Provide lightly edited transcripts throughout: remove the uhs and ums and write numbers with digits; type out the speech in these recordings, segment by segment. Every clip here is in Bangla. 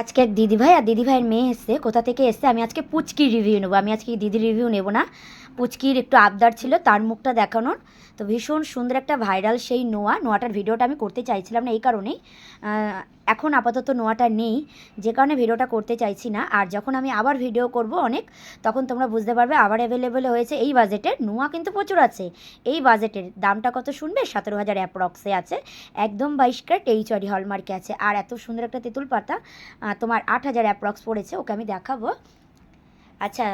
আজকে এক দিদিভাই আর দিদিভাইয়ের মেয়ে এসছে, কোথা থেকে এসছে আমি আজকে পুচকির রিভিউ নেবো। আমি আজকে দিদির রিভিউ নেব না, পুচকির একটু আবদার ছিল তার মুখটা দেখানোর। তো ভীষণ সুন্দর একটা ভাইরাল সেই নোয়াটার ভিডিওটা আমি করতে চাইছিলাম না এই কারণেই, এখন আপাতত নোয়াটা নেই, যে কারণে ভিডিওটা করতে চাইছি না। আর যখন আমি আবার ভিডিও করব অনেক, তখন তোমরা বুঝতে পারবে আবার অ্যাভেলেবেল হয়েছে। এই বাজেটের নোয়া কিন্তু প্রচুর আছে। এই বাজেটের দামটা কত শুনবে? 17,000 অ্যাপ্রক্সে আছে, একদম 22 ক্যারেট এইচডি হলমার্কে আছে। আর এত সুন্দর একটা তেঁতুল পাতা তোমার 8,000 অ্যাপ্রক্স পড়েছে, ওকে আমি দেখাবো। আচ্ছা,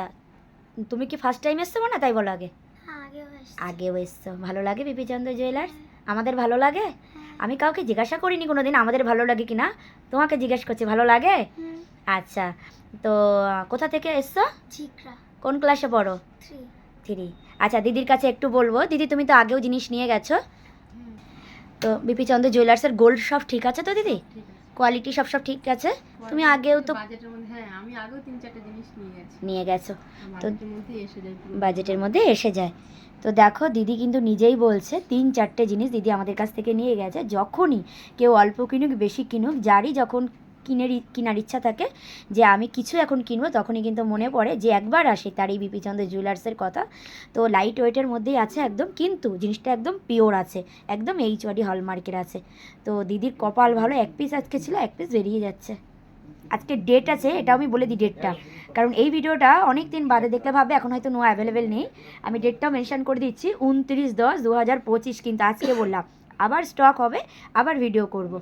তুমি কি ফার্স্ট টাইম এসছো না? তাই বলো আগে। আগেও এসছো। ভালো লাগে বিপিচন্দ্র জুয়েলার্স? আমাদের ভালো লাগে। আমি কাউকে জিজ্ঞাসা করিনি কোনো দিন আমাদের ভালো লাগে কি না, তোমাকে জিজ্ঞেস করছি ভালো লাগে। আচ্ছা, তো কোথা থেকে এসছো? কোন ক্লাসে পড়ো? 3। আচ্ছা, দিদির কাছে একটু বলবো। দিদি, তুমি তো আগেও জিনিস নিয়ে গেছো, তো বিপিচন্দ্র জুয়েলার্সের গোল্ড সব ঠিক আছে তো দিদি? কোয়ালিটি সব ঠিক আছে? তুমি আগেও তো আমি আগেও 3-4টা জিনিস নিয়ে গেছো, তো বাজেটের মধ্যে এসে যায়। তো দেখো, দিদি কিন্তু নিজেই বলছে 3-4টে জিনিস দিদি আমাদের কাছ থেকে নিয়ে গেছে। যখনই কেউ অল্প কিনুক বেশি কিনুক, যারই যখন কেনার ইচ্ছা থাকে যে আমি কিছু এখন কিনবো, তখনই কিন্তু মনে পড়ে যে একবার আসে তার এই বিপিচন্দ্র জুয়েলার্সের কথা। তো লাইট ওয়েটের মধ্যেই আছে একদম, কিন্তু জিনিসটা একদম পিওর আছে, একদম এইচডি হলমার্কের আছে। তো দিদির কপাল ভালো, এক পিস আজকে ছিল, এক পিস বেরিয়ে যাচ্ছে। আজকে ডেট আছে, এটাও আমি বলে দিই ডেটটা, কারণ এই ভিডিওটা অনেক দিন বাদে দেখলে ভাবে এখন হয়তো নো অ্যাভেলেবেল নেই। আমি ডেটটাও মেনশন করে দিচ্ছি, 29/10/2025, কিন্তু আজকে বললাম আবার স্টক হবে, আবার ভিডিও করব।